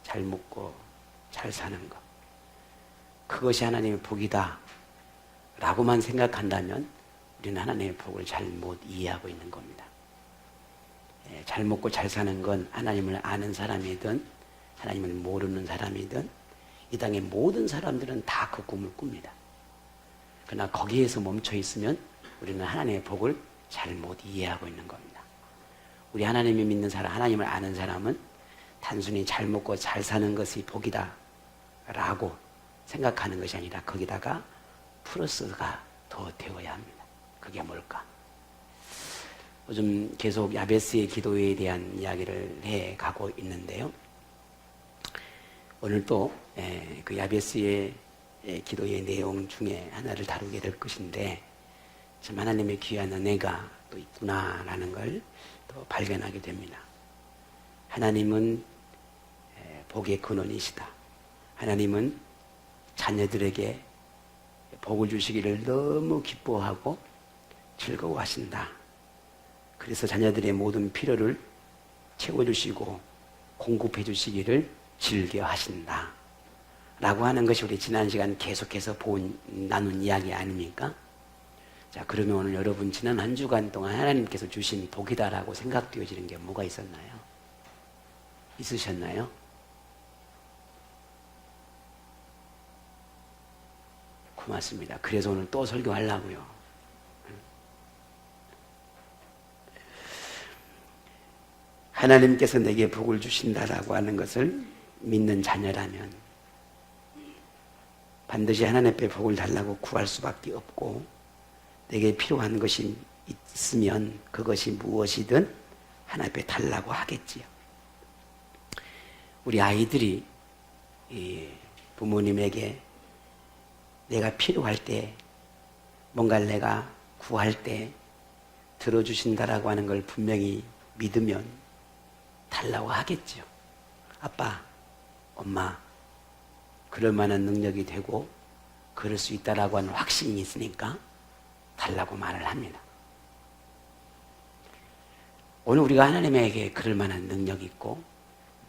잘 먹고 잘 사는 것, 그것이 하나님의 복이다 라고만 생각한다면 우리는 하나님의 복을 잘못 이해하고 있는 겁니다. 잘 먹고 잘 사는 건 하나님을 아는 사람이든 하나님을 모르는 사람이든 이 땅의 모든 사람들은 다 그 꿈을 꿉니다. 그러나 거기에서 멈춰 있으면 우리는 하나님의 복을 잘못 이해하고 있는 겁니다. 우리 하나님을 믿는 사람, 하나님을 아는 사람은 단순히 잘 먹고 잘 사는 것이 복이다 라고 생각하는 것이 아니라 거기다가 플러스가 더 되어야 합니다. 그게 뭘까? 요즘 계속 야베스의 기도에 대한 이야기를 해가고 있는데요. 오늘 또 그 야베스의 기도의 내용 중에 하나를 다루게 될 것인데 참 하나님의 귀한 은혜가 또 있구나라는 걸 또 발견하게 됩니다. 하나님은 복의 근원이시다. 하나님은 자녀들에게 복을 주시기를 너무 기뻐하고 즐거워하신다. 그래서 자녀들의 모든 필요를 채워주시고 공급해 주시기를 즐겨하신다 라고 하는 것이 우리 지난 시간 계속해서 나눈 이야기 아닙니까? 자, 그러면 오늘 여러분 지난 한 주간 동안 하나님께서 주신 복이다라고 생각되어지는 게 뭐가 있었나요? 있으셨나요? 고맙습니다. 그래서 오늘 또 설교하려고요. 하나님께서 내게 복을 주신다라고 하는 것을 믿는 자녀라면 반드시 하나님 앞에 복을 달라고 구할 수밖에 없고 내게 필요한 것이 있으면 그것이 무엇이든 하나님 앞에 달라고 하겠지요. 우리 아이들이 부모님에게 내가 필요할 때 뭔가를 내가 구할 때 들어주신다라고 하는 걸 분명히 믿으면 달라고 하겠죠. 아빠, 엄마, 그럴 만한 능력이 되고 그럴 수 있다라고 하는 확신이 있으니까 달라고 말을 합니다. 오늘 우리가 하나님에게 그럴 만한 능력이 있고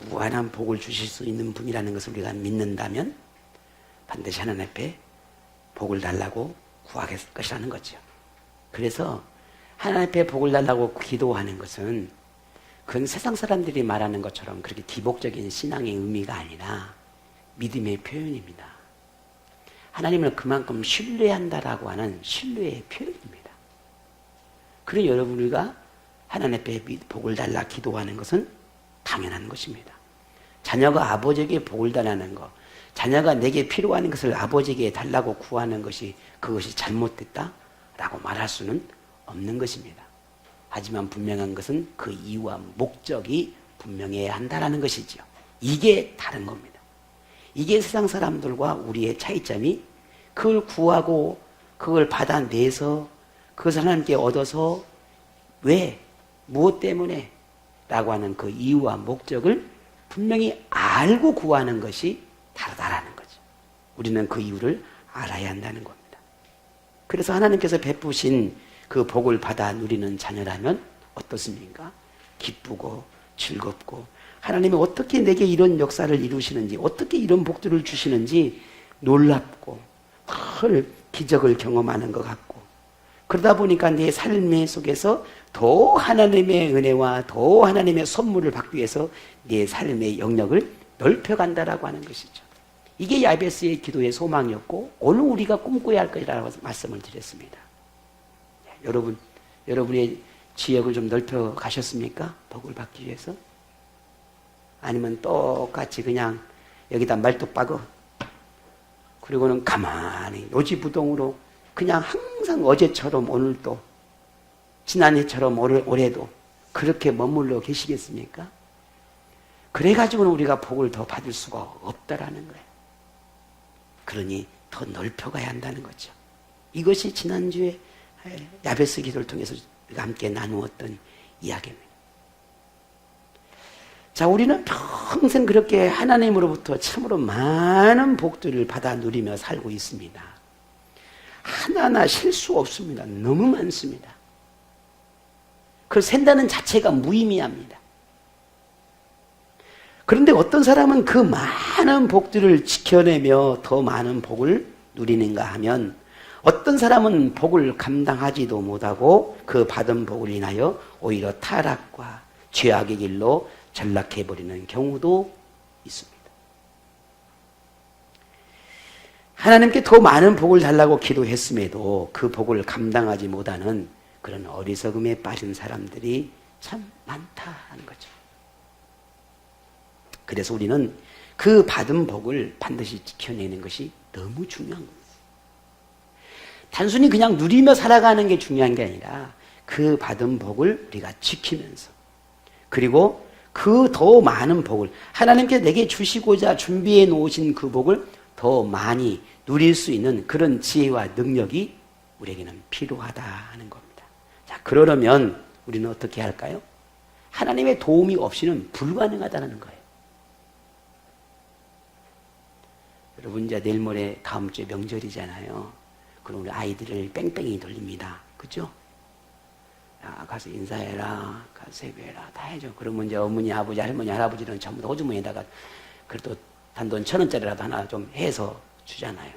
무한한 복을 주실 수 있는 분이라는 것을 우리가 믿는다면 반드시 하나님 앞에 복을 달라고 구하겠을 것이라는 거죠. 그래서 하나님 앞에 복을 달라고 기도하는 것은 그건 세상 사람들이 말하는 것처럼 그렇게 기복적인 신앙의 의미가 아니라 믿음의 표현입니다. 하나님을 그만큼 신뢰한다라고 하는 신뢰의 표현입니다. 그래서 여러분과 하나님 앞에 복을 달라 기도하는 것은 당연한 것입니다. 자녀가 아버지에게 복을 달라는 것, 자녀가 내게 필요한 것을 아버지에게 달라고 구하는 것이 그것이 잘못됐다라고 말할 수는 없는 것입니다. 하지만 분명한 것은 그 이유와 목적이 분명해야 한다는 것이죠. 이게 다른 겁니다. 이게 세상 사람들과 우리의 차이점이 그걸 구하고 그걸 받아내서 그것을 하나님께 얻어서 왜? 무엇 때문에? 라고 하는 그 이유와 목적을 분명히 알고 구하는 것이 다르다라는 거죠. 우리는 그 이유를 알아야 한다는 겁니다. 그래서 하나님께서 베푸신 그 복을 받아 누리는 자녀라면 어떻습니까? 기쁘고 즐겁고 하나님이 어떻게 내게 이런 역사를 이루시는지 어떻게 이런 복들을 주시는지 놀랍고 늘 기적을 경험하는 것 같고 그러다 보니까 내 삶의 속에서 더 하나님의 은혜와 더 하나님의 선물을 받기 위해서 내 삶의 영역을 넓혀간다라고 하는 것이죠. 이게 야베스의 기도의 소망이었고 오늘 우리가 꿈꿔야 할 것이라고 말씀을 드렸습니다. 여러분의 지역을 좀 넓혀 가셨습니까? 복을 받기 위해서? 아니면 똑같이 그냥 여기다 말뚝 박어 그리고는 가만히 요지부동으로 그냥 항상 어제처럼 오늘도 지난해처럼 올해도 그렇게 머물러 계시겠습니까? 그래가지고는 우리가 복을 더 받을 수가 없다라는 거예요. 그러니 더 넓혀가야 한다는 거죠. 이것이 지난주에 야베스 기도를 통해서 우리가 함께 나누었던 이야기입니다. 자, 우리는 평생 그렇게 하나님으로부터 참으로 많은 복들을 받아 누리며 살고 있습니다. 하나하나 셀 수 없습니다. 너무 많습니다. 그걸 센다는 자체가 무의미합니다. 그런데 어떤 사람은 그 많은 복들을 지켜내며 더 많은 복을 누리는가 하면 어떤 사람은 복을 감당하지도 못하고 그 받은 복을 인하여 오히려 타락과 죄악의 길로 전락해버리는 경우도 있습니다. 하나님께 더 많은 복을 달라고 기도했음에도 그 복을 감당하지 못하는 그런 어리석음에 빠진 사람들이 참 많다 하는 거죠. 그래서 우리는 그 받은 복을 반드시 지켜내는 것이 너무 중요한 겁니다. 단순히 그냥 누리며 살아가는 게 중요한 게 아니라 그 받은 복을 우리가 지키면서 그리고 그 더 많은 복을 하나님께서 내게 주시고자 준비해 놓으신 그 복을 더 많이 누릴 수 있는 그런 지혜와 능력이 우리에게는 필요하다 하는 겁니다. 자, 그러려면 우리는 어떻게 할까요? 하나님의 도움이 없이는 불가능하다는 거예요. 여러분 이제 내일 모레 다음 주에 명절이잖아요. 그럼 우리 아이들을 뺑뺑이 돌립니다. 그죠? 야, 가서 인사해라, 가서 세배해라, 다 해줘. 그러면 이제 어머니, 아버지, 할머니, 할아버지는 전부 다 호주머니에다가 그래도 단돈 1,000원짜리라도 하나 좀 해서 주잖아요.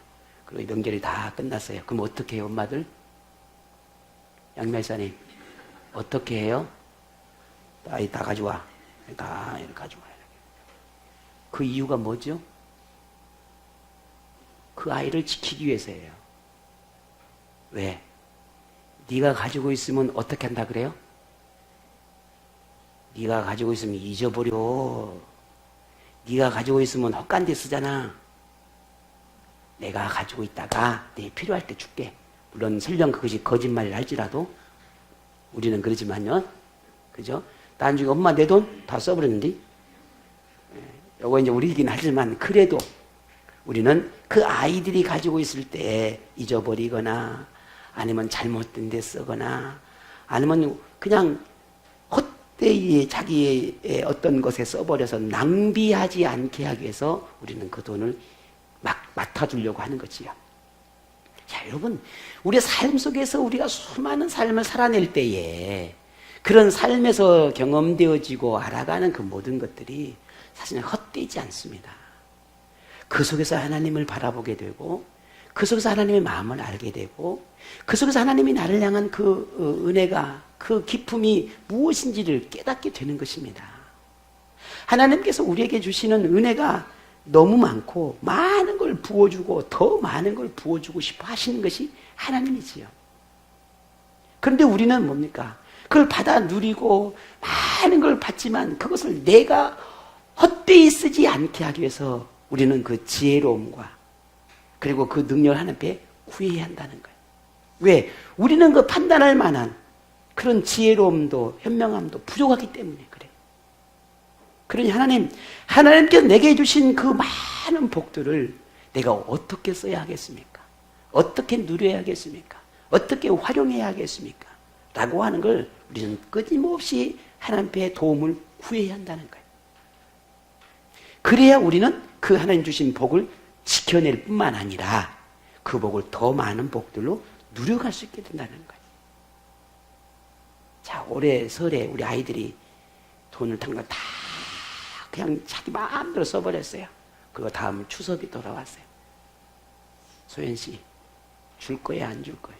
그리고 명절이 다 끝났어요. 그럼 어떻게 해요, 엄마들? 양말사님, 어떻게 해요? 아이 다 가져와. 다 이렇게 가져와. 그 이유가 뭐죠? 그 아이를 지키기 위해서예요. 왜? 네가 가지고 있으면 어떻게 한다 그래요? 네가 가지고 있으면 잊어버려. 네가 가지고 있으면 헛간 데 쓰잖아. 내가 가지고 있다가 내 필요할 때 줄게. 물론 설령 그것이 거짓말을 할지라도 우리는 그러지만요. 그죠? 나중에 엄마 내 돈 다 써버렸는데 요거 이제 우리이긴 하지만 그래도 우리는 그 아이들이 가지고 있을 때 잊어버리거나 아니면 잘못된 데 쓰거나 아니면 그냥 헛되이 자기의 어떤 것에 써버려서 낭비하지 않게 하기 위해서 우리는 그 돈을 막 맡아주려고 하는 거지요. 자, 여러분, 우리의 삶 속에서 우리가 수많은 삶을 살아낼 때에 그런 삶에서 경험되어지고 알아가는 그 모든 것들이 사실은 헛되지 않습니다. 그 속에서 하나님을 바라보게 되고 그 속에서 하나님의 마음을 알게 되고 그 속에서 하나님이 나를 향한 그 은혜가 그 기쁨이 무엇인지를 깨닫게 되는 것입니다. 하나님께서 우리에게 주시는 은혜가 너무 많고 많은 걸 부어주고 더 많은 걸 부어주고 싶어 하시는 것이 하나님이지요. 그런데 우리는 뭡니까? 그걸 받아 누리고 많은 걸 받지만 그것을 내가 헛되이 쓰지 않게 하기 위해서 우리는 그 지혜로움과 그리고 그 능력을 하나님께 구해야 한다는 거예요. 왜? 우리는 그 판단할 만한 그런 지혜로움도 현명함도 부족하기 때문에 그래요. 그러니 하나님께서 내게 주신 그 많은 복들을 내가 어떻게 써야 하겠습니까? 어떻게 누려야 하겠습니까? 어떻게 활용해야 하겠습니까? 라고 하는 걸 우리는 끊임없이 하나님의 도움을 구해야 한다는 거예요. 그래야 우리는 그 하나님 주신 복을 지켜낼 뿐만 아니라 그 복을 더 많은 복들로 누려갈 수 있게 된다는 거예요. 자, 올해 설에 우리 아이들이 돈을 탄 거 다 그냥 자기 마음대로 써버렸어요. 그거 다음 추석이 돌아왔어요. 소연 씨, 줄 거야, 안 줄 거야?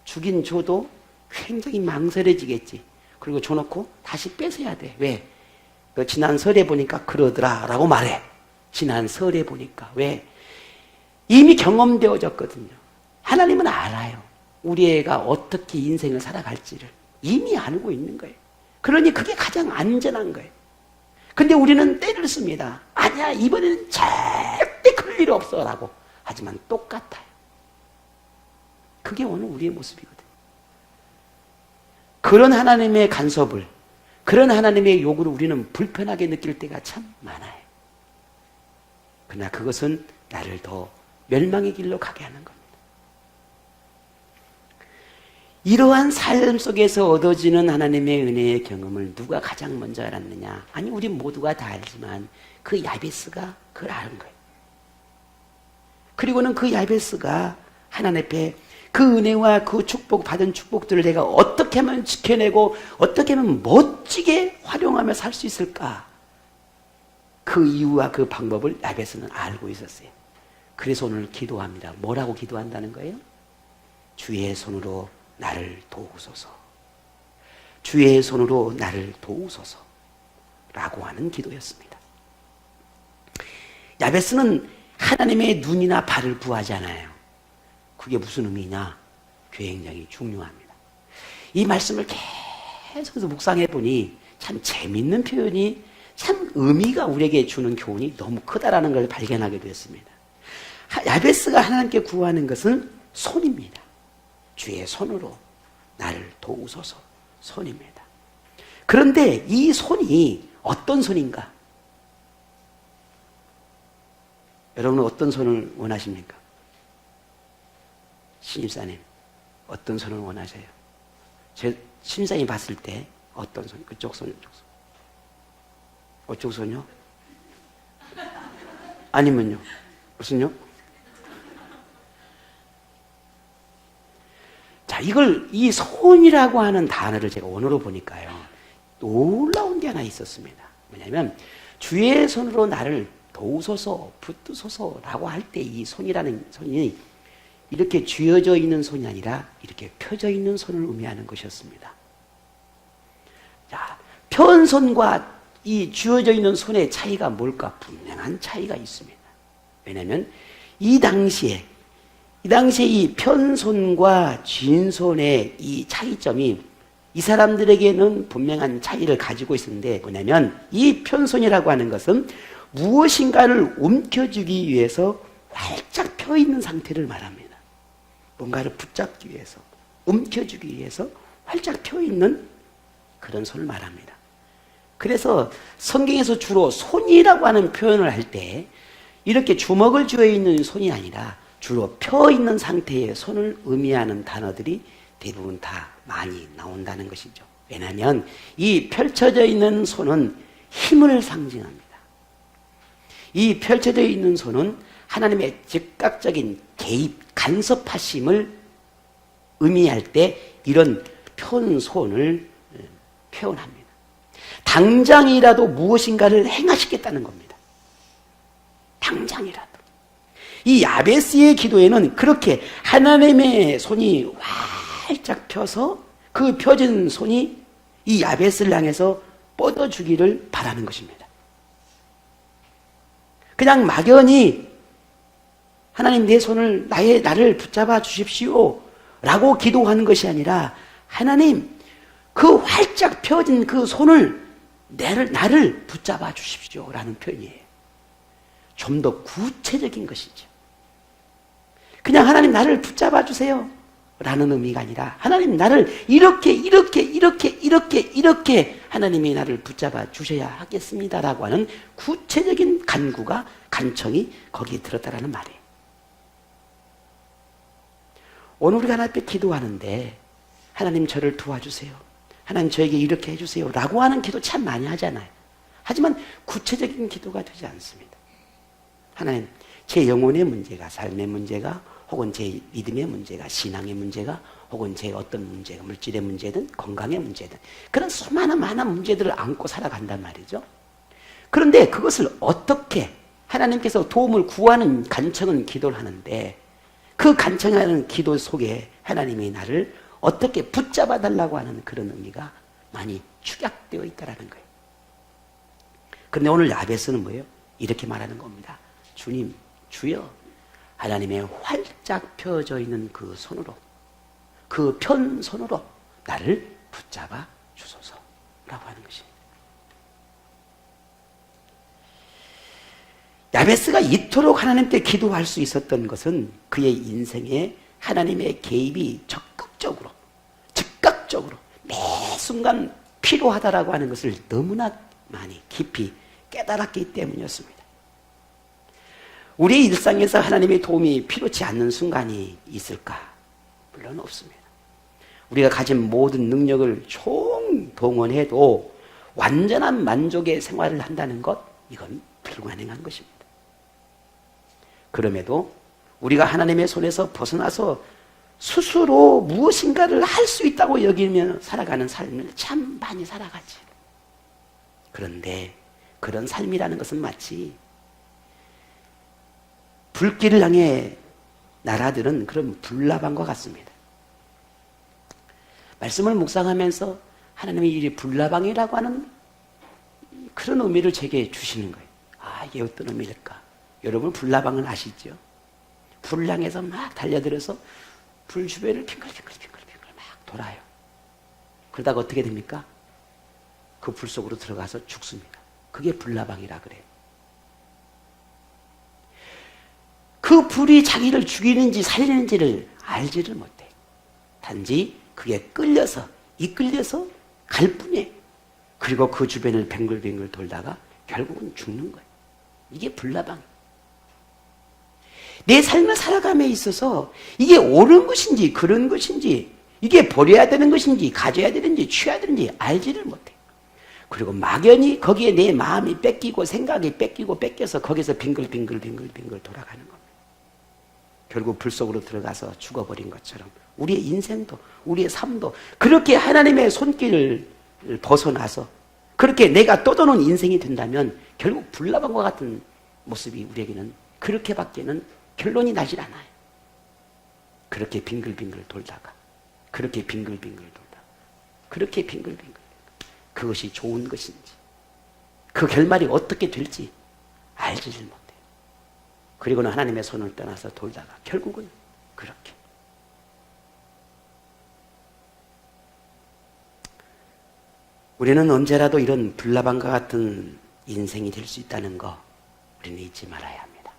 주긴 줘도 굉장히 망설여지겠지. 그리고 줘놓고 다시 뺏어야 돼. 왜? 너 지난 설에 보니까 그러더라 라고 말해. 지난 설에 보니까. 왜? 이미 경험되어졌거든요. 하나님은 알아요. 우리 애가 어떻게 인생을 살아갈지를 이미 알고 있는 거예요. 그러니 그게 가장 안전한 거예요. 근데 우리는 때를 씁니다. 아니야, 이번에는 절대 그럴 일 없어 라고. 하지만 똑같아요. 그게 오늘 우리의 모습이거든요. 그런 하나님의 간섭을, 그런 하나님의 요구를 우리는 불편하게 느낄 때가 참 많아요. 그러나 그것은 나를 더 멸망의 길로 가게 하는 겁니다. 이러한 삶 속에서 얻어지는 하나님의 은혜의 경험을 누가 가장 먼저 알았느냐? 아니, 우리 모두가 다 알지만 그 야베스가 그걸 아는 거예요. 그리고는 그 야베스가 하나님 앞에 그 은혜와 그 축복, 받은 축복들을 내가 어떻게 하면 지켜내고 어떻게 하면 멋지게 활용하며 살 수 있을까? 그 이유와 그 방법을 야베스는 알고 있었어요. 그래서 오늘 기도합니다. 뭐라고 기도한다는 거예요? 주의 손으로 나를 도우소서. 주의 손으로 나를 도우소서. 라고 하는 기도였습니다. 야베스는 하나님의 눈이나 발을 구하지 않아요. 그게 무슨 의미냐? 굉장히 중요합니다. 이 말씀을 계속해서 묵상해 보니 참 재밌는 표현이, 참 의미가 우리에게 주는 교훈이 너무 크다라는 걸 발견하게 되었습니다. 야베스가 하나님께 구하는 것은 손입니다. 주의 손으로 나를 도우소서. 손입니다. 그런데 이 손이 어떤 손인가? 여러분은 어떤 손을 원하십니까? 신입사님, 어떤 손을 원하세요? 제 신입사님 봤을 때 어떤 손? 그쪽 손, 이쪽 손? 어쪽 손요? 아니면요? 무슨요? 자, 이 손이라고 하는 단어를 제가 원어로 보니까요, 놀라운 게 하나 있었습니다. 뭐냐면, 주의 손으로 나를 도우소서, 붙드소서라고 할 때 이 손이라는 손이 이렇게 쥐어져 있는 손이 아니라 이렇게 펴져 있는 손을 의미하는 것이었습니다. 자, 편 손과 이 쥐어져 있는 손의 차이가 뭘까? 분명한 차이가 있습니다. 왜냐하면 이 당시에 이 편손과 쥔손의 이 차이점이 이 사람들에게는 분명한 차이를 가지고 있었는데, 뭐냐면 이 편손이라고 하는 것은 무엇인가를 움켜쥐기 위해서 활짝 펴 있는 상태를 말합니다. 뭔가를 붙잡기 위해서, 움켜쥐기 위해서 활짝 펴 있는 그런 손을 말합니다. 그래서 성경에서 주로 손이라고 하는 표현을 할 때 이렇게 주먹을 쥐어 있는 손이 아니라 주로 펴 있는 상태의 손을 의미하는 단어들이 대부분 다 많이 나온다는 것이죠. 왜냐하면 이 펼쳐져 있는 손은 힘을 상징합니다. 이 펼쳐져 있는 손은 하나님의 즉각적인 개입, 간섭하심을 의미할 때 이런 편 손을 표현합니다. 당장이라도 무엇인가를 행하시겠다는 겁니다. 당장이라도. 이 야베스의 기도에는 그렇게 하나님의 손이 활짝 펴서 그 펴진 손이 이 야베스를 향해서 뻗어주기를 바라는 것입니다. 그냥 막연히 하나님 내 손을 나를 붙잡아 주십시오 라고 기도하는 것이 아니라, 하나님 그 활짝 펴진 그 손을 나를 붙잡아 주십시오 라는 표현이에요. 좀 더 구체적인 것이죠. 그냥 하나님 나를 붙잡아 주세요 라는 의미가 아니라, 하나님 나를 이렇게 하나님이 나를 붙잡아 주셔야 하겠습니다 라고 하는 구체적인 간구가, 간청이 거기에 들었다라는 말이에요. 오늘 우리가 하나님 앞에 기도하는데 하나님 저를 도와주세요, 하나님 저에게 이렇게 해주세요 라고 하는 기도 참 많이 하잖아요. 하지만 구체적인 기도가 되지 않습니다. 하나님 제 영혼의 문제가, 삶의 문제가, 혹은 제 믿음의 문제가, 신앙의 문제가, 혹은 제 어떤 문제가, 물질의 문제든 건강의 문제든 그런 수많은 문제들을 안고 살아간단 말이죠. 그런데 그것을 어떻게, 하나님께서 도움을 구하는 간청은 기도를 하는데, 그 간청하는 기도 속에 하나님이 나를 어떻게 붙잡아 달라고 하는 그런 의미가 많이 축약되어 있다는 거예요. 그런데 오늘 야베스는 뭐예요? 이렇게 말하는 겁니다. 주님, 주여, 하나님의 활짝 펴져 있는 그 손으로, 그 편 손으로 나를 붙잡아 주소서라고 하는 것입니다. 야베스가 이토록 하나님께 기도할 수 있었던 것은 그의 인생에 하나님의 개입이 적극적으로, 즉각적으로 매 순간 필요하다라고 하는 것을 너무나 많이 깊이 깨달았기 때문이었습니다. 우리의 일상에서 하나님의 도움이 필요치 않는 순간이 있을까? 물론 없습니다. 우리가 가진 모든 능력을 총동원해도 완전한 만족의 생활을 한다는 것, 이건 불가능한 것입니다. 그럼에도 우리가 하나님의 손에서 벗어나서 스스로 무엇인가를 할 수 있다고 여기며 살아가는 삶을 참 많이 살아가지. 그런데 그런 삶이라는 것은 마치 불길을 향해 나라들은 그런 불나방과 같습니다. 말씀을 묵상하면서 하나님이 이 불나방이라고 하는 그런 의미를 제게 주시는 거예요. 아, 이게 어떤 의미일까? 여러분 불나방은 아시죠? 불을 향해서 막 달려들어서 불 주변을 빙글빙글 막 돌아요. 그러다가 어떻게 됩니까? 그 불 속으로 들어가서 죽습니다. 그게 불나방이라 그래요. 그 불이 자기를 죽이는지 살리는지를 알지를 못해요. 단지 그게 이끌려서 갈 뿐이에요. 그리고 그 주변을 뱅글뱅글 돌다가 결국은 죽는 거예요. 이게 불나방이에요. 내 삶을 살아감에 있어서 이게 옳은 것인지 그런 것인지, 이게 버려야 되는 것인지 가져야 되는지 취해야 되는지 알지를 못해요. 그리고 막연히 거기에 내 마음이 뺏기고 생각이 뺏겨서 거기서 빙글빙글 돌아가는 겁니다. 결국 불 속으로 들어가서 죽어버린 것처럼 우리의 인생도 우리의 삶도 그렇게 하나님의 손길을 벗어나서 그렇게 내가 떠도는 인생이 된다면 결국 불나방과 같은 모습이 우리에게는 그렇게밖에는 결론이 나질 않아요. 그렇게 빙글빙글 돌다가 그렇게 그것이 좋은 것인지 그 결말이 어떻게 될지 알지를 못해요. 그리고는 하나님의 손을 떠나서 돌다가 결국은 그렇게. 우리는 언제라도 이런 불나방과 같은 인생이 될 수 있다는 거 우리는 잊지 말아야 합니다.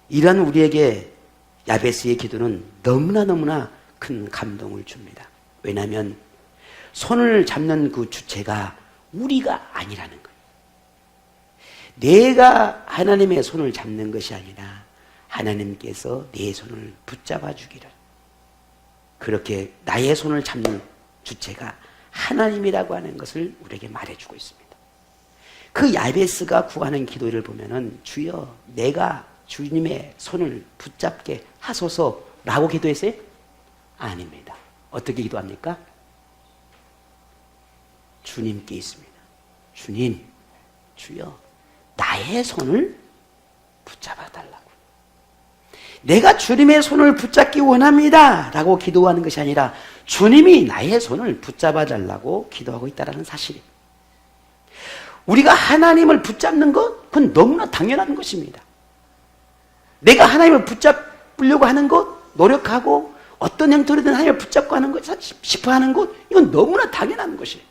이러한 우리에게 야베스의 기도는 너무나 큰 감동을 줍니다. 왜냐하면 손을 잡는 그 주체가 우리가 아니라는 거예요. 내가 하나님의 손을 잡는 것이 아니라 하나님께서 내 손을 붙잡아 주기를, 그렇게 나의 손을 잡는 주체가 하나님이라고 하는 것을 우리에게 말해주고 있습니다. 그 야베스가 구하는 기도를 보면은 주여 내가 주님의 손을 붙잡게 하소서라고 기도했어요? 아닙니다. 어떻게 기도합니까? 주님께 있습니다. 주님, 주여 나의 손을 붙잡아 달라고. 내가 주님의 손을 붙잡기 원합니다 라고 기도하는 것이 아니라 주님이 나의 손을 붙잡아 달라고 기도하고 있다는 사실이에요. 우리가 하나님을 붙잡는 것, 그건 너무나 당연한 것입니다. 내가 하나님을 붙잡으려고 하는 것, 노력하고 어떤 형태로든 하나님을 붙잡고 하는 것, 싶어 하는 것, 이건 너무나 당연한 것이에요.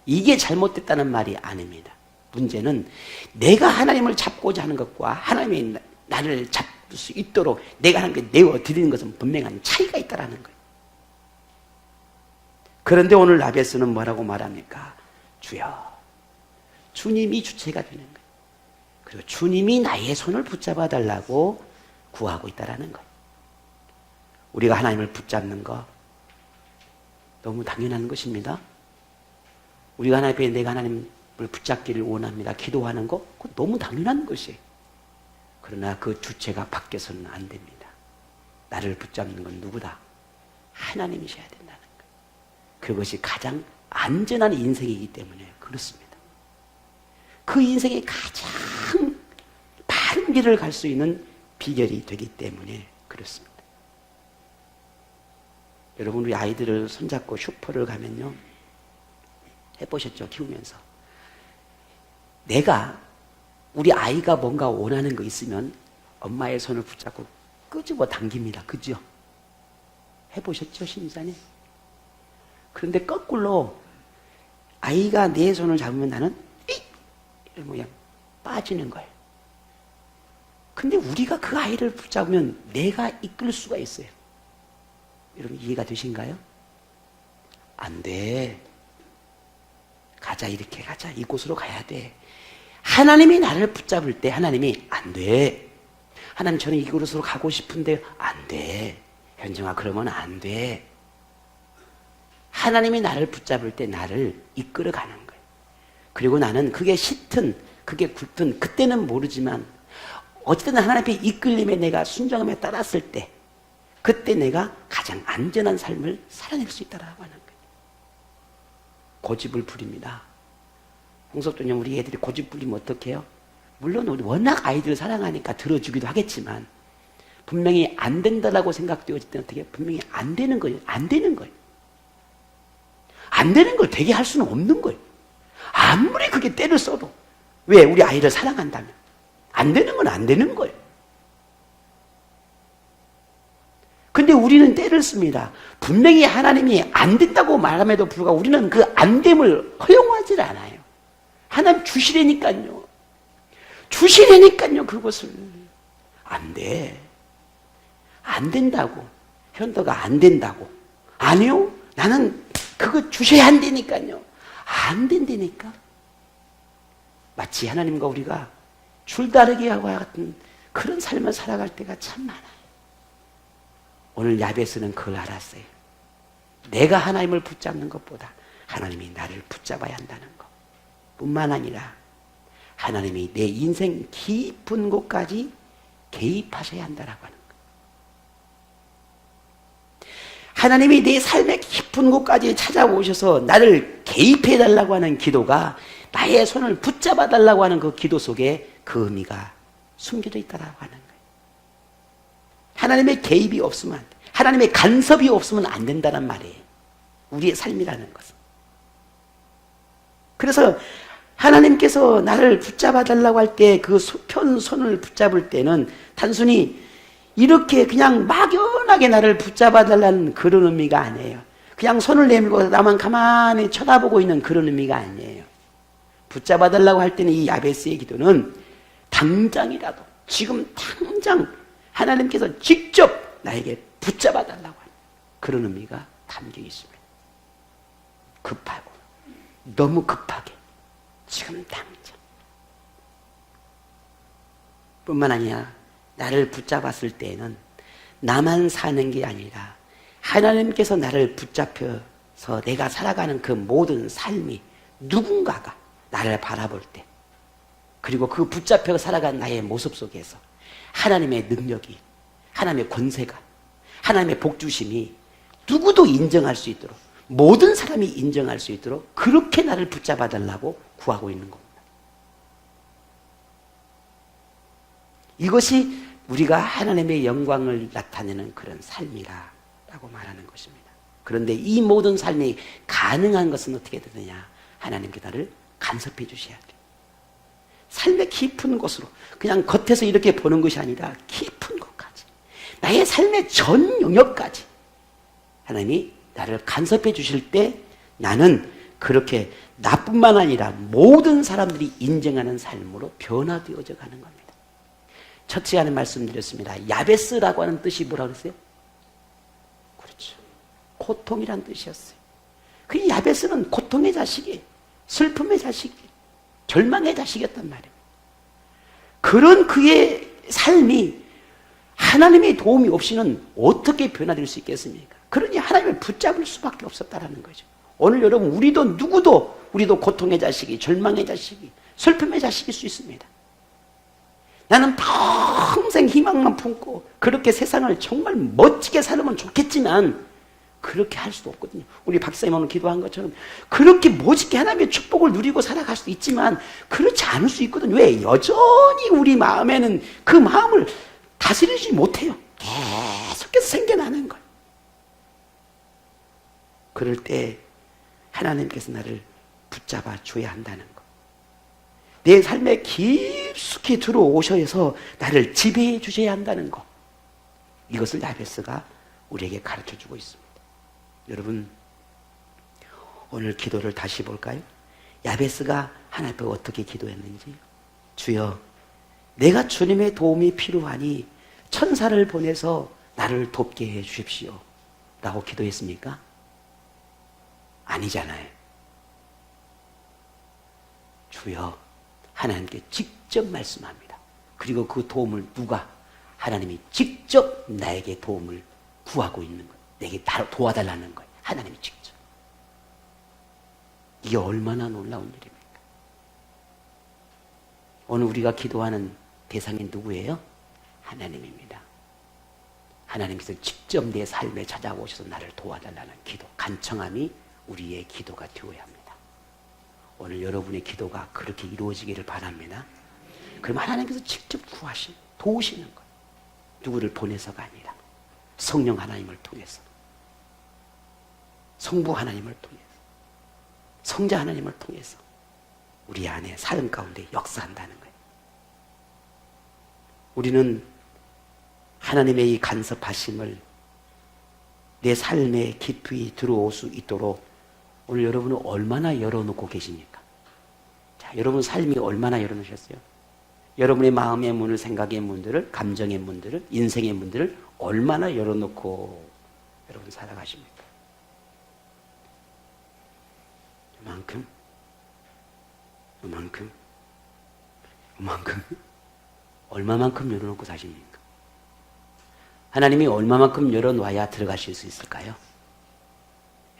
이게 잘못됐다는 말이 아닙니다. 문제는 내가 하나님을 잡고자 하는 것과 하나님이 나를 잡을 수 있도록 내가 하나님께 내어드리는 것은 분명한 차이가 있다는 거예요. 그런데 오늘 야베스는 뭐라고 말합니까? 주여, 주님이 주체가 되는 거예요. 그리고 주님이 나의 손을 붙잡아 달라고 구하고 있다는 거예요. 우리가 하나님을 붙잡는 거 너무 당연한 것입니다. 우리가 하나님 앞에 내가 하나님을 붙잡기를 원합니다. 기도하는 거 그건 너무 당연한 것이에요. 그러나 그 주체가 바뀌어서는 안 됩니다. 나를 붙잡는 건 누구다? 하나님이셔야 된다는 거예요. 그것이 가장 안전한 인생이기 때문에 그렇습니다. 그 인생이 가장 바른 길을 갈 수 있는 비결이 되기 때문에 그렇습니다. 여러분, 우리 아이들을 손잡고 슈퍼를 가면요, 해보셨죠? 키우면서. 우리 아이가 뭔가 원하는 거 있으면 엄마의 손을 붙잡고 끄집어 당깁니다. 그죠? 해보셨죠? 신사님? 그런데 거꾸로 아이가 내 손을 잡으면 나는 이런 모양 빠지는 거예요. 근데 우리가 그 아이를 붙잡으면 내가 이끌 수가 있어요. 여러분 이해가 되신가요? 안 돼. 가자, 이렇게 가자. 이곳으로 가야 돼. 하나님이 나를 붙잡을 때 하나님이 안 돼. 하나님 저는 이곳으로 가고 싶은데 안 돼. 현정아 그러면 안 돼. 하나님이 나를 붙잡을 때 나를 이끌어 가는 거예요. 그리고 나는 그게 싫든 그게 굵든 그때는 모르지만 어쨌든 하나님의 이끌림에 내가 순종함에 따랐을 때 그때 내가 가장 안전한 삶을 살아낼 수 있다라고 하는 거예요. 고집을 부립니다. 홍석도님 우리 애들이 고집 부리면 어떡해요? 물론 우리 워낙 아이들을 사랑하니까 들어주기도 하겠지만 분명히 안 된다라고 생각되어질 때는 어떻게 해요? 분명히 안 되는 거예요. 안 되는 거예요. 안 되는 걸 되게 할 수는 없는 거예요. 아무리 그게 때를 써도. 왜? 우리 아이를 사랑한다면. 안 되는 건 안 되는 거예요. 근데 우리는 때를 씁니다. 분명히 하나님이 안 된다고 말함에도 불구하고 우리는 그 안 됨을 허용하지 않아요. 하나님 주시라니까요. 주시라니까요, 그것을. 안 돼. 안 된다고. 현도가 안 된다고. 아니요. 나는 그거 주셔야 안 되니까요. 안 된다니까. 마치 하나님과 우리가 줄다리기와 같은 그런 삶을 살아갈 때가 참 많아요. 오늘 야베스는 그걸 알았어요. 내가 하나님을 붙잡는 것보다 하나님이 나를 붙잡아야 한다는 것 뿐만 아니라 하나님이 내 인생 깊은 곳까지 개입하셔야 한다라고 하는 것. 하나님이 내 삶의 깊은 곳까지 찾아오셔서 나를 개입해달라고 하는 기도가 나의 손을 붙잡아달라고 하는 그 기도 속에 그 의미가 숨겨져 있다라고 하는 거예요. 하나님의 개입이 없으면 안 돼. 하나님의 간섭이 없으면 안 된다는 말이에요. 우리의 삶이라는 것은. 그래서 하나님께서 나를 붙잡아달라고 할 때 그 편 손을 붙잡을 때는 단순히 이렇게 그냥 막연하게 나를 붙잡아달라는 그런 의미가 아니에요. 그냥 손을 내밀고 나만 가만히 쳐다보고 있는 그런 의미가 아니에요. 붙잡아달라고 할 때는 이 야베스의 기도는 당장이라도 지금 당장 하나님께서 직접 나에게 붙잡아달라고 하는 그런 의미가 담겨 있습니다. 급하고 너무 급하게 지금 당장 뿐만 아니라 나를 붙잡았을 때에는 나만 사는 게 아니라 하나님께서 나를 붙잡혀서 내가 살아가는 그 모든 삶이 누군가가 나를 바라볼 때 그리고 그 붙잡혀 살아가는 나의 모습 속에서 하나님의 능력이 하나님의 권세가 하나님의 복주심이 누구도 인정할 수 있도록 모든 사람이 인정할 수 있도록 그렇게 나를 붙잡아 달라고 구하고 있는 겁니다. 이것이 우리가 하나님의 영광을 나타내는 그런 삶이라고 말하는 것입니다. 그런데 이 모든 삶이 가능한 것은 어떻게 되느냐? 하나님께 나를 간섭해 주셔야 돼요. 삶의 깊은 곳으로 그냥 겉에서 이렇게 보는 것이 아니라 깊은 곳까지 나의 삶의 전 영역까지 하나님이 나를 간섭해 주실 때 나는 그렇게 나뿐만 아니라 모든 사람들이 인정하는 삶으로 변화되어져 가는 겁니다. 첫 시간에 말씀드렸습니다. 야베스라고 하는 뜻이 뭐라고 그랬어요? 그렇죠. 고통이란 뜻이었어요. 그 야베스는 고통의 자식이에요. 슬픔의 자식이에요. 절망의 자식이었단 말이에요. 그런 그의 삶이 하나님의 도움이 없이는 어떻게 변화될 수 있겠습니까? 그러니 하나님을 붙잡을 수밖에 없었다라는 거죠. 오늘 여러분 우리도 고통의 자식이, 절망의 자식이, 슬픔의 자식일 수 있습니다. 나는 평생 희망만 품고 그렇게 세상을 정말 멋지게 살면 좋겠지만 그렇게 할 수도 없거든요. 우리 박사님 오늘 기도한 것처럼 그렇게 멋지게 하나님의 축복을 누리고 살아갈 수도 있지만 그렇지 않을 수 있거든요. 왜? 여전히 우리 마음에는 그 마음을 다스리지 못해요. 계속해서 생겨나는 거예요. 그럴 때 하나님께서 나를 붙잡아 줘야 한다는 것. 내 삶에 깊숙이 들어오셔서 나를 지배해 주셔야 한다는 것. 이것을 야베스가 우리에게 가르쳐주고 있습니다. 여러분 오늘 기도를 다시 볼까요? 야베스가 하나님 앞에 어떻게 기도했는지. 주여 내가 주님의 도움이 필요하니 천사를 보내서 나를 돕게 해 주십시오 라고 기도했습니까? 아니잖아요. 주여 하나님께 직접 말씀합니다. 그리고 그 도움을 누가? 하나님이 직접 나에게 도움을 구하고 있는 거예요. 내게 도와달라는 거예요. 하나님이 직접. 이게 얼마나 놀라운 일입니까? 오늘 우리가 기도하는 대상이 누구예요? 하나님입니다. 하나님께서 직접 내 삶에 찾아오셔서 나를 도와달라는 기도, 간청함이 우리의 기도가 되어야 합니다. 오늘 여러분의 기도가 그렇게 이루어지기를 바랍니다. 그럼 하나님께서 직접 도우시는 거예요. 누구를 보내서가 아니라 성령 하나님을 통해서, 성부 하나님을 통해서, 성자 하나님을 통해서 우리 안에 삶 가운데 역사한다는 거예요. 우리는 하나님의 이 간섭하심을 내 삶에 깊이 들어올 수 있도록 오늘 여러분은 얼마나 열어놓고 계십니까? 자, 여러분 삶이 얼마나 열어놓으셨어요? 여러분의 마음의 문을, 생각의 문들을, 감정의 문들을, 인생의 문들을 얼마나 열어놓고 여러분 살아가십니까? 이만큼 얼마만큼 열어놓고 사십니까? 하나님이 얼마만큼 열어놔야 들어가실 수 있을까요?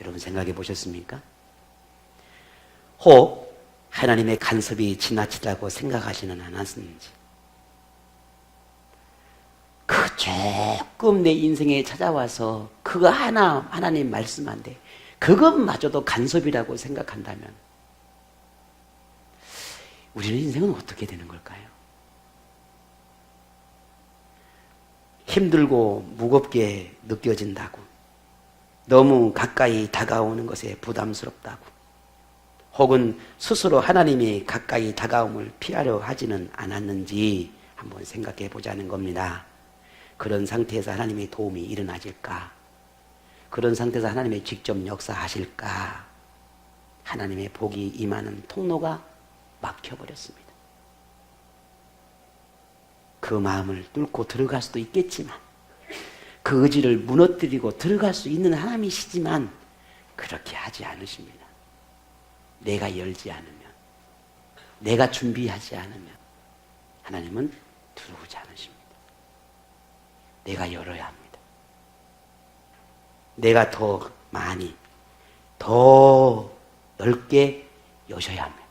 여러분 생각해 보셨습니까? 혹 하나님의 간섭이 지나치다고 생각하지는 않았는지, 그 조금 내 인생에 찾아와서 그거 하나님 말씀한데 그것마저도 간섭이라고 생각한다면 우리는 인생은 어떻게 되는 걸까요? 힘들고 무겁게 느껴진다고, 너무 가까이 다가오는 것에 부담스럽다고, 혹은 스스로 하나님이 가까이 다가옴을 피하려 하지는 않았는지 한번 생각해 보자는 겁니다. 그런 상태에서 하나님의 도움이 일어나질까? 그런 상태에서 하나님의 직접 역사하실까? 하나님의 복이 임하는 통로가 막혀버렸습니다. 그 마음을 뚫고 들어갈 수도 있겠지만, 그 의지를 무너뜨리고 들어갈 수 있는 하나님이시지만 그렇게 하지 않으십니다. 내가 열지 않으면, 내가 준비하지 않으면 하나님은 들어오지 않으십니다. 내가 열어야 합니다. 내가 더 많이, 더 넓게 여셔야 합니다.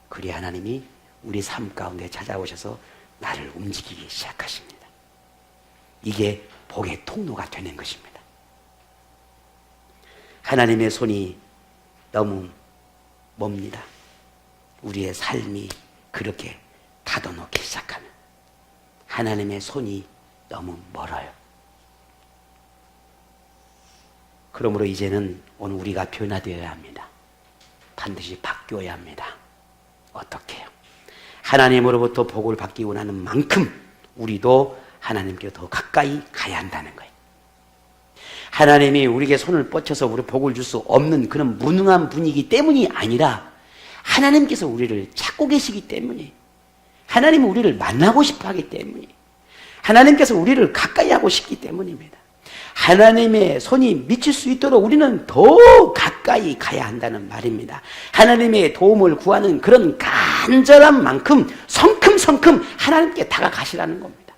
그리 하나님이 우리 삶 가운데 찾아오셔서 나를 움직이기 시작하십니다. 이게 복의 통로가 되는 것입니다. 하나님의 손이 너무 멉니다. 우리의 삶이 그렇게 가둬놓기 시작하면 하나님의 손이 너무 멀어요. 그러므로 이제는 오늘 우리가 변화되어야 합니다. 반드시 바뀌어야 합니다. 어떻게 해요? 하나님으로부터 복을 받기 원하는 만큼 우리도 하나님께 더 가까이 가야 한다는 거예요. 하나님이 우리에게 손을 뻗쳐서 우리 복을 줄 수 없는 그런 무능한 분이기 때문이 아니라 하나님께서 우리를 찾고 계시기 때문에, 하나님은 우리를 만나고 싶어 하기 때문에, 하나님께서 우리를 가까이 하고 싶기 때문입니다. 하나님의 손이 미칠 수 있도록 우리는 더 가까이 가야 한다는 말입니다. 하나님의 도움을 구하는 그런 간절한 만큼 성큼성큼 하나님께 다가가시라는 겁니다.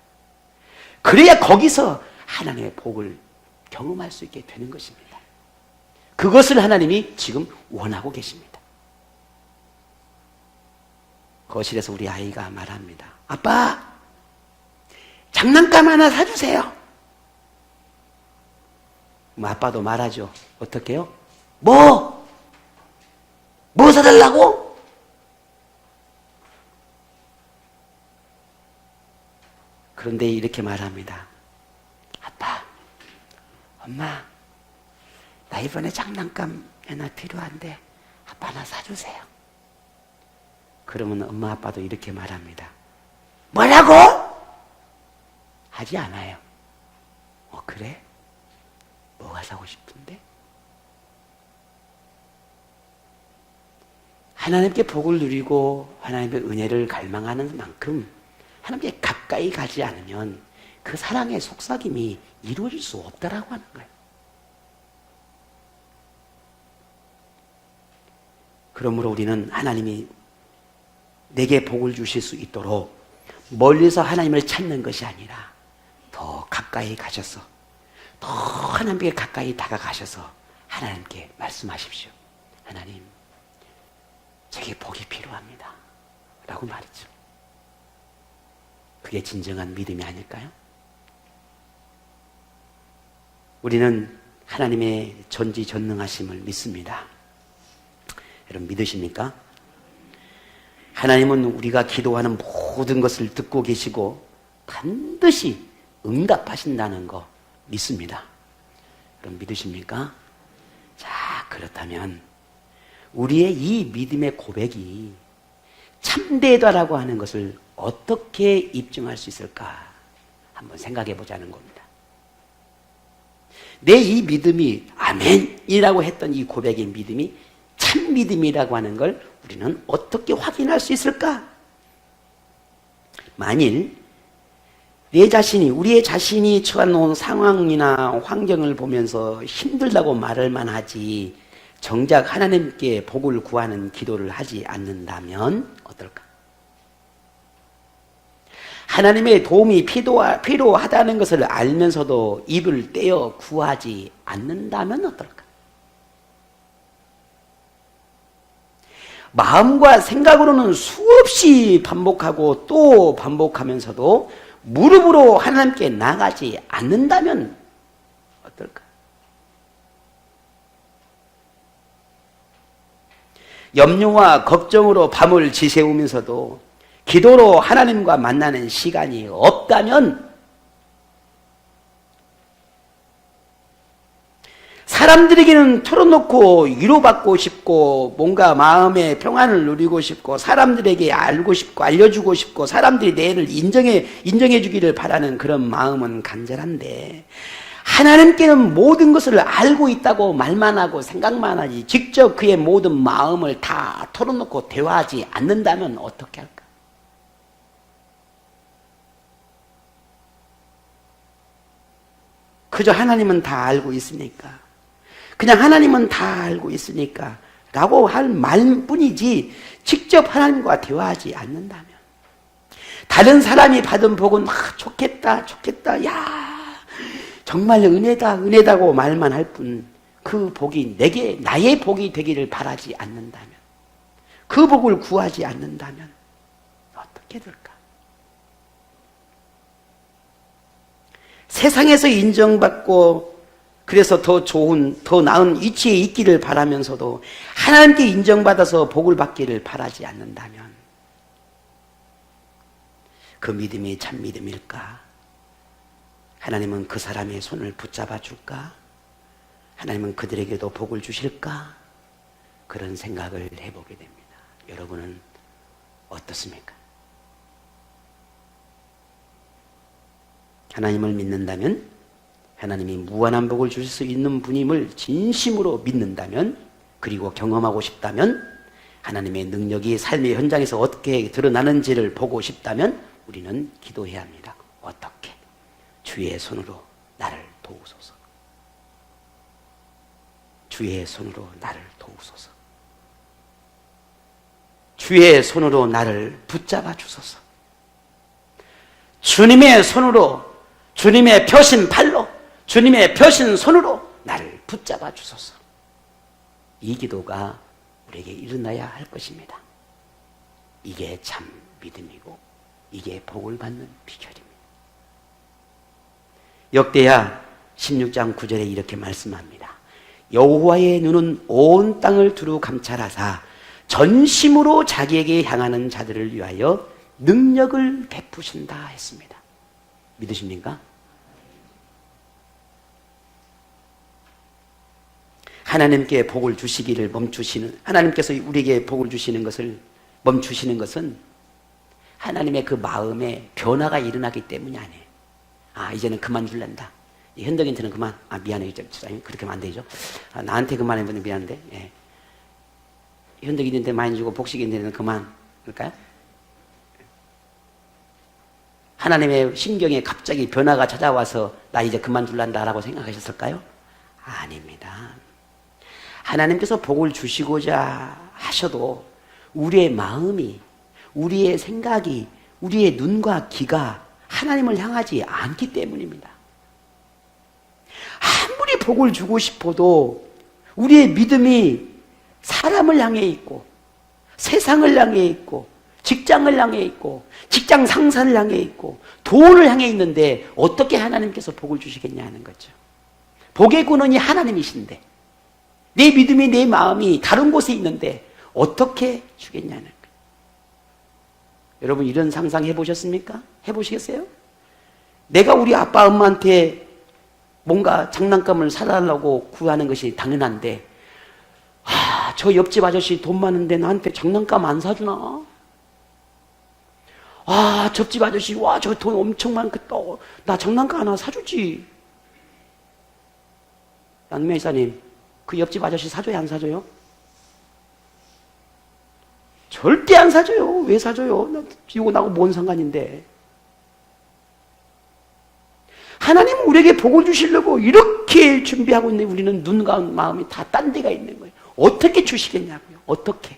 그래야 거기서 하나님의 복을 경험할 수 있게 되는 것입니다. 그것을 하나님이 지금 원하고 계십니다. 거실에서 우리 아이가 말합니다. 아빠, 장난감 하나 사주세요. 아빠도 말하죠. 어떻게 해요? 뭐 사달라고? 그런데 이렇게 말합니다. 아빠, 엄마, 나 이번에 장난감 하나 필요한데 아빠 하나 사주세요. 그러면 엄마 아빠도 이렇게 말합니다. 뭐라고? 하지 않아요. 그래? 뭐가 사고 싶은데? 하나님께 복을 누리고 하나님의 은혜를 갈망하는 만큼 하나님께 가까이 가지 않으면 그 사랑의 속삭임이 이루어질 수 없다라고 하는 거예요. 그러므로 우리는 하나님이 내게 복을 주실 수 있도록 멀리서 하나님을 찾는 것이 아니라 더 가까이 가셔서, 더 하나님께 가까이 다가가셔서 하나님께 말씀하십시오. 하나님, 제게 복이 필요합니다. 라고 말이죠. 그게 진정한 믿음이 아닐까요? 우리는 하나님의 전지전능하심을 믿습니다. 여러분 믿으십니까? 하나님은 우리가 기도하는 모든 것을 듣고 계시고 반드시 응답하신다는 거 믿습니다. 여러분 믿으십니까? 자, 그렇다면 우리의 이 믿음의 고백이 참되다라고 하는 것을 어떻게 입증할 수 있을까? 한번 생각해 보자는 겁니다. 내 이 믿음이 아멘이라고 했던 이 고백의 믿음이 참 믿음이라고 하는 걸 우리는 어떻게 확인할 수 있을까? 만일 우리의 자신이 처해놓은 상황이나 환경을 보면서 힘들다고 말을만 하지 정작 하나님께 복을 구하는 기도를 하지 않는다면 어떨까? 하나님의 도움이 필요하다는 것을 알면서도 입을 떼어 구하지 않는다면 어떨까? 마음과 생각으로는 수없이 반복하고 또 반복하면서도 무릎으로 하나님께 나가지 않는다면 어떨까? 염려와 걱정으로 밤을 지새우면서도 기도로 하나님과 만나는 시간이 없다면 사람들에게는 털어놓고 위로받고 싶고 뭔가 마음의 평안을 누리고 싶고 사람들에게 알고 싶고 알려주고 싶고 사람들이 내를 인정해 주기를 바라는 그런 마음은 간절한데 하나님께는 모든 것을 알고 있다고 말만 하고 생각만 하지 직접 그의 모든 마음을 다 털어놓고 대화하지 않는다면 어떻게 할까? 그저 하나님은 다 알고 있으니까 그냥 하나님은 다 알고 있으니까 라고 할 말뿐이지 직접 하나님과 대화하지 않는다면 다른 사람이 받은 복은 좋겠다 야 정말 은혜다고 말만 할 뿐 그 복이 나의 복이 되기를 바라지 않는다면 그 복을 구하지 않는다면 어떻게 될까? 세상에서 인정받고 그래서 더 좋은, 더 나은 위치에 있기를 바라면서도 하나님께 인정받아서 복을 받기를 바라지 않는다면 그 믿음이 참 믿음일까? 하나님은 그 사람의 손을 붙잡아 줄까? 하나님은 그들에게도 복을 주실까? 그런 생각을 해보게 됩니다. 여러분은 어떻습니까? 하나님을 믿는다면 하나님이 무한한 복을 주실 수 있는 분임을 진심으로 믿는다면 그리고 경험하고 싶다면 하나님의 능력이 삶의 현장에서 어떻게 드러나는지를 보고 싶다면 우리는 기도해야 합니다. 어떻게? 주의 손으로 나를 도우소서. 주의 손으로 나를 도우소서. 주의 손으로 나를 붙잡아 주소서. 주님의 손으로 주님의 펴신 팔로 주님의 펴신 손으로 나를 붙잡아 주소서. 이 기도가 우리에게 일어나야 할 것입니다. 이게 참 믿음이고 이게 복을 받는 비결입니다. 역대하 16장 9절에 이렇게 말씀합니다. 여호와의 눈은 온 땅을 두루 감찰하사 전심으로 자기에게 향하는 자들을 위하여 능력을 베푸신다 했습니다. 믿으십니까? 하나님께 복을 주시기를 멈추시는, 하나님께서 우리에게 복을 주시는 것을 멈추시는 것은 하나님의 그 마음에 변화가 일어나기 때문이 아니에요. 이제는 그만 줄란다. 현덕이한테는 그만. 미안해요. 그렇게 하면 안 되죠. 나한테 그만하면 미안한데. 예. 현덕이한테 많이 주고 복식이한테는 그만. 그럴까요? 하나님의 심경에 갑자기 변화가 찾아와서 나 이제 그만 줄란다라고 생각하셨을까요? 아닙니다. 하나님께서 복을 주시고자 하셔도 우리의 마음이, 우리의 생각이, 우리의 눈과 귀가 하나님을 향하지 않기 때문입니다. 아무리 복을 주고 싶어도 우리의 믿음이 사람을 향해 있고 세상을 향해 있고 직장을 향해 있고 직장 상사를 향해 있고 돈을 향해 있는데 어떻게 하나님께서 복을 주시겠냐 하는 거죠. 복의 근원이 하나님이신데 내 믿음이 내 마음이 다른 곳에 있는데 어떻게 주겠냐는 거예요. 여러분 이런 상상 해보셨습니까? 해보시겠어요? 내가 우리 아빠 엄마한테 뭔가 장난감을 사달라고 구하는 것이 당연한데 저 옆집 아저씨 돈 많은데 나한테 장난감 안 사주나? 저집 아저씨 저 돈 엄청 많겠다. 나 장난감 하나 사주지. 양매 이사님, 그 옆집 아저씨 사줘요 안 사줘요? 절대 안 사줘요. 왜 사줘요? 이거 나하고 뭔 상관인데. 하나님은 우리에게 복을 주시려고 이렇게 준비하고 있는데 우리는 눈과 마음이 다 딴 데가 있는 거예요. 어떻게 주시겠냐고요. 어떻게.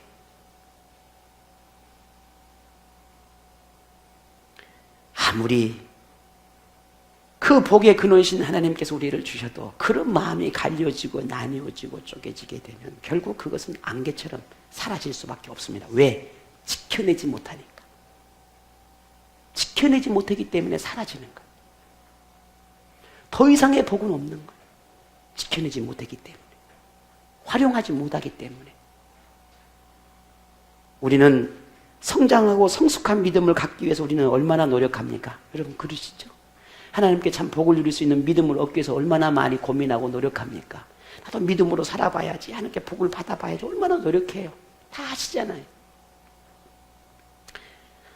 아무리 그 복의 근원이신 하나님께서 우리를 주셔도 그런 마음이 갈려지고 나뉘어지고 쪼개지게 되면 결국 그것은 안개처럼 사라질 수밖에 없습니다. 왜? 지켜내지 못하니까. 지켜내지 못하기 때문에 사라지는 거예요. 더 이상의 복은 없는 거예요. 지켜내지 못하기 때문에. 활용하지 못하기 때문에. 우리는 성장하고 성숙한 믿음을 갖기 위해서 우리는 얼마나 노력합니까? 여러분 그러시죠? 하나님께 참 복을 누릴 수 있는 믿음을 얻기 위해서 얼마나 많이 고민하고 노력합니까? 나도 믿음으로 살아봐야지. 하나님께 복을 받아봐야지. 얼마나 노력해요. 다 아시잖아요.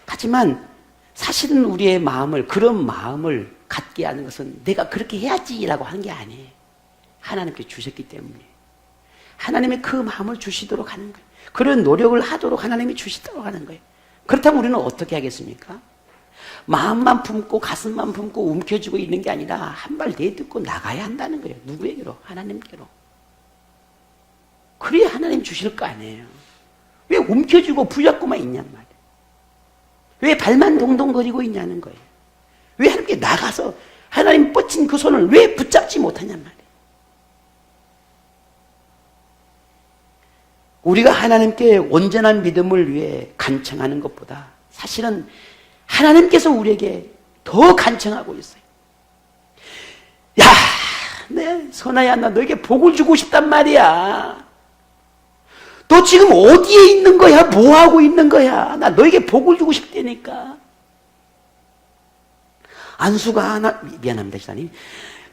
하지만 사실은 우리의 마음을, 그런 마음을 갖게 하는 것은 내가 그렇게 해야지라고 하는 게 아니에요. 하나님께 주셨기 때문에. 하나님이 그 마음을 주시도록 하는 거예요. 그런 노력을 하도록 하나님이 주시도록 하는 거예요. 그렇다면 우리는 어떻게 하겠습니까? 마음만 품고 가슴만 품고 움켜쥐고 있는 게 아니라 한 발 내딛고 나가야 한다는 거예요. 누구에게로? 하나님께로. 그래야 하나님 주실 거 아니에요. 왜 움켜쥐고 붙잡고만 있냔 말이에요. 왜 발만 동동거리고 있냐는 거예요. 왜 하나님께 나가서 하나님 뻗친 그 손을 왜 붙잡지 못하냔 말이에요. 우리가 하나님께 온전한 믿음을 위해 간청하는 것보다 사실은 하나님께서 우리에게 더 간청하고 있어요. 야, 선아야, 나 너에게 복을 주고 싶단 말이야. 너 지금 어디에 있는 거야? 뭐 하고 있는 거야? 나 너에게 복을 주고 싶다니까. 안수가, 미안합니다, 시사님.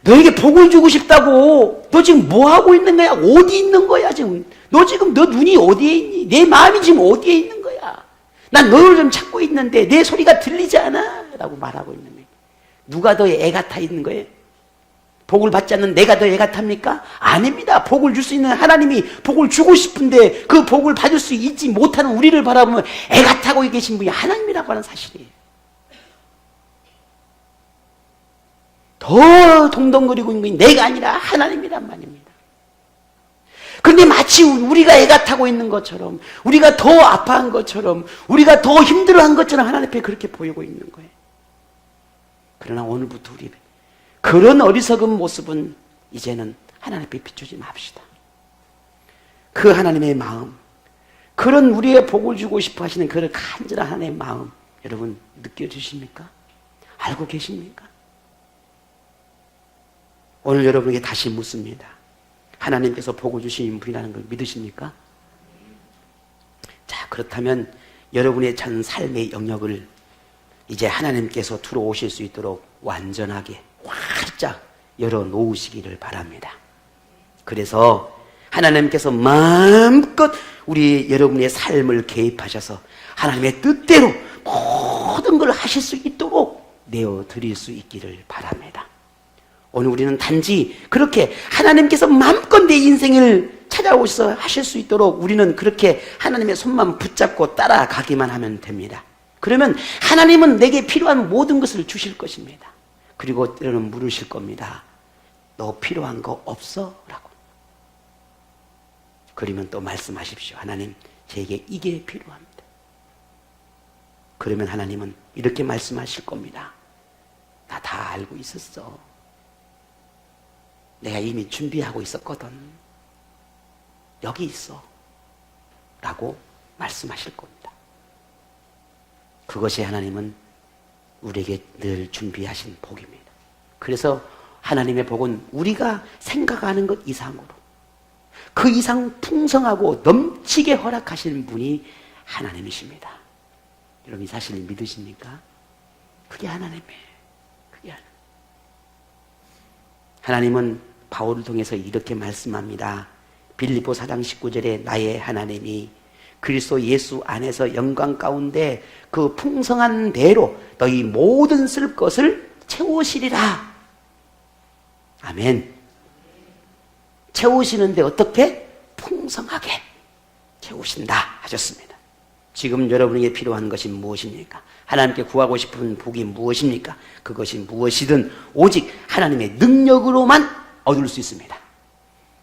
너에게 복을 주고 싶다고. 너 지금 뭐 하고 있는 거야? 어디 있는 거야, 지금? 너 눈이 어디에 있니? 내 마음이 지금 어디에 있는 거야? 난 너를 좀 찾고 있는데 내 소리가 들리지 않아? 라고 말하고 있는 거예요. 누가 더 애 같아 있는 거예요? 복을 받지 않는 내가 더 애 같합니까? 아닙니다. 복을 줄 수 있는 하나님이 복을 주고 싶은데 그 복을 받을 수 있지 못하는 우리를 바라보면 애 같아고 계신 분이 하나님이라고 하는 사실이에요. 더 동동거리고 있는 건 내가 아니라 하나님이란 말입니다. 그런데 마치 우리가 애 같아고 있는 것처럼, 우리가 더 아파한 것처럼, 우리가 더 힘들어한 것처럼 하나님 앞에 그렇게 보이고 있는 거예요. 그러나 오늘부터 우리 그런 어리석은 모습은 이제는 하나님 앞에 비추지 맙시다. 그 하나님의 마음, 그런 우리의 복을 주고 싶어 하시는 그런 간절한 하나님의 마음, 여러분 느껴지십니까? 알고 계십니까? 오늘 여러분에게 다시 묻습니다. 하나님께서 복을 주신 분이라는 걸 믿으십니까? 자, 그렇다면 여러분의 전 삶의 영역을 이제 하나님께서 들어오실 수 있도록 완전하게 활짝 열어놓으시기를 바랍니다. 그래서 하나님께서 마음껏 우리 여러분의 삶을 개입하셔서 하나님의 뜻대로 모든 걸 하실 수 있도록 내어드릴 수 있기를 바랍니다. 오늘 우리는 단지 그렇게 하나님께서 마음껏 내 인생을 찾아오셔서 하실 수 있도록 우리는 그렇게 하나님의 손만 붙잡고 따라가기만 하면 됩니다. 그러면 하나님은 내게 필요한 모든 것을 주실 것입니다. 그리고 때로는 물으실 겁니다. 너 필요한 거 없어? 라고. 그러면 또 말씀하십시오. 하나님, 제게 이게 필요합니다. 그러면 하나님은 이렇게 말씀하실 겁니다. 나 다 알고 있었어. 내가 이미 준비하고 있었거든. 여기 있어. 라고 말씀하실 겁니다. 그것이 하나님은 우리에게 늘 준비하신 복입니다. 그래서 하나님의 복은 우리가 생각하는 것 이상으로 그 이상 풍성하고 넘치게 허락하시는 분이 하나님이십니다. 여러분 이 사실을 믿으십니까? 그게 하나님이에요. 그게 하나님. 하나님은 바울을 통해서 이렇게 말씀합니다. 빌립보 4장 19절에 나의 하나님이 그리스도 예수 안에서 영광 가운데 그 풍성한 대로 너희 모든 쓸 것을 채우시리라. 아멘. 채우시는데 어떻게? 풍성하게 채우신다 하셨습니다. 지금 여러분에게 필요한 것이 무엇입니까? 하나님께 구하고 싶은 복이 무엇입니까? 그것이 무엇이든 오직 하나님의 능력으로만 얻을 수 있습니다.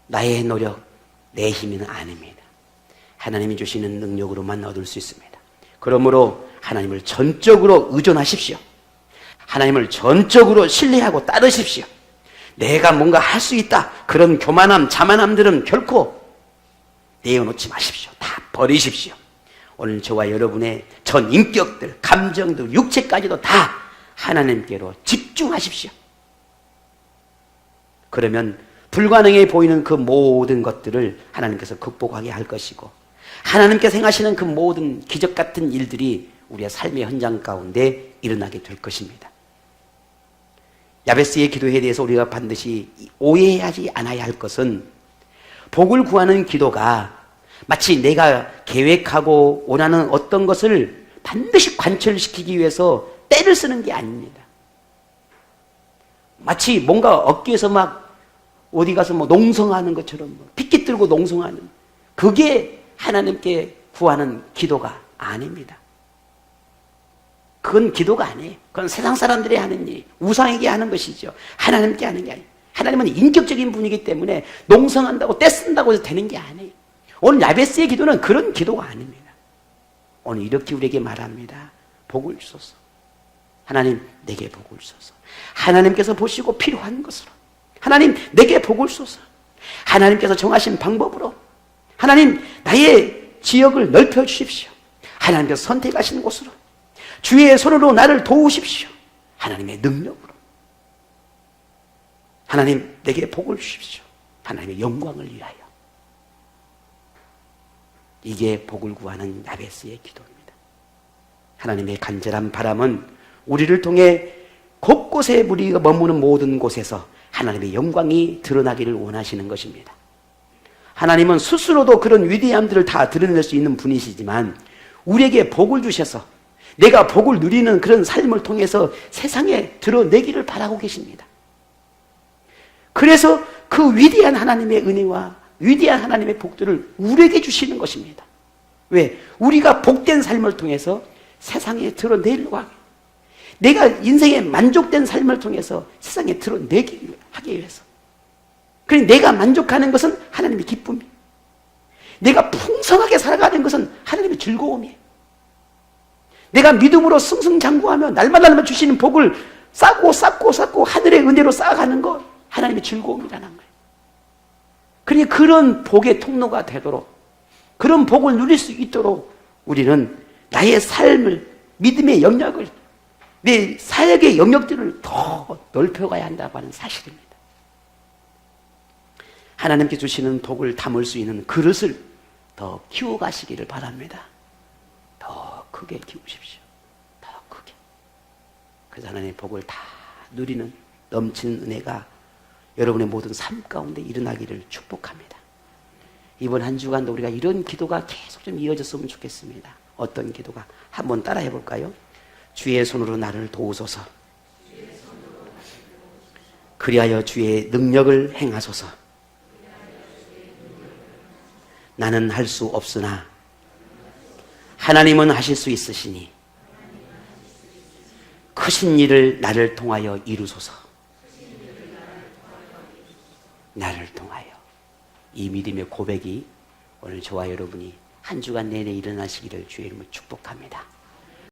나의 노력, 내 힘은 아닙니다. 하나님이 주시는 능력으로만 얻을 수 있습니다. 그러므로 하나님을 전적으로 의존하십시오. 하나님을 전적으로 신뢰하고 따르십시오. 내가 뭔가 할 수 있다, 그런 교만함, 자만함들은 결코 내어놓지 마십시오. 다 버리십시오. 오늘 저와 여러분의 전 인격들, 감정들, 육체까지도 다 하나님께로 집중하십시오. 그러면 불가능해 보이는 그 모든 것들을 하나님께서 극복하게 할 것이고, 하나님께서 행하시는 그 모든 기적 같은 일들이 우리의 삶의 현장 가운데 일어나게 될 것입니다. 야베스의 기도에 대해서 우리가 반드시 오해하지 않아야 할 것은, 복을 구하는 기도가 마치 내가 계획하고 원하는 어떤 것을 반드시 관철시키기 위해서 때를 쓰는 게 아닙니다. 마치 뭔가 어깨에서 막 어디 가서 뭐 농성하는 것처럼 핏기 들고 농성하는, 그게 하나님께 구하는 기도가 아닙니다. 그건 기도가 아니에요. 그건 세상 사람들이 하는 일, 우상에게 하는 것이죠. 하나님께 하는 게 아니에요. 하나님은 인격적인 분이기 때문에 농성한다고 떼쓴다고 해서 되는 게 아니에요. 오늘 야베스의 기도는 그런 기도가 아닙니다. 오늘 이렇게 우리에게 말합니다. 복을 주소서. 하나님 내게 복을 주소서. 하나님께서 보시고 필요한 것으로, 하나님 내게 복을 주소서. 하나님께서 정하신 방법으로, 하나님 나의 지역을 넓혀 주십시오. 하나님께서 선택하신 곳으로, 주의 손으로 나를 도우십시오. 하나님의 능력으로. 하나님 내게 복을 주십시오. 하나님의 영광을 위하여. 이게 복을 구하는 야베스의 기도입니다. 하나님의 간절한 바람은 우리를 통해 곳곳에 우리가 머무는 모든 곳에서 하나님의 영광이 드러나기를 원하시는 것입니다. 하나님은 스스로도 그런 위대함들을 다 드러낼 수 있는 분이시지만 우리에게 복을 주셔서 내가 복을 누리는 그런 삶을 통해서 세상에 드러내기를 바라고 계십니다. 그래서 그 위대한 하나님의 은혜와 위대한 하나님의 복들을 우리에게 주시는 것입니다. 왜? 우리가 복된 삶을 통해서 세상에 드러내려고 하기, 내가 인생에 만족된 삶을 통해서 세상에 드러내기 하기 위해서. 그러니 내가 만족하는 것은 하나님의 기쁨이에요. 내가 풍성하게 살아가는 것은 하나님의 즐거움이에요. 내가 믿음으로 승승장구하며 날마다 주시는 복을 쌓고 하늘의 은혜로 쌓아가는 것, 하나님의 즐거움이라는 거예요. 그러니 그런 복의 통로가 되도록, 그런 복을 누릴 수 있도록 우리는 나의 삶을, 믿음의 영역을, 내 사역의 영역들을 더 넓혀가야 한다고 하는 사실입니다. 하나님께 주시는 복을 담을 수 있는 그릇을 더 키워가시기를 바랍니다. 더 크게 키우십시오. 더 크게. 그래서 하나님의 복을 다 누리는 넘치는 은혜가 여러분의 모든 삶 가운데 일어나기를 축복합니다. 이번 한 주간도 우리가 이런 기도가 계속 좀 이어졌으면 좋겠습니다. 어떤 기도가? 한번 따라해 볼까요? 주의 손으로 나를 도우소서. 그리하여 주의 능력을 행하소서. 나는 할 수 없으나 하나님은 하실 수 있으시니 크신 일을 나를 통하여 이루소서. 나를 통하여. 이 믿음의 고백이 오늘 저와 여러분이 한 주간 내내 일어나시기를 주의 이름으로 축복합니다.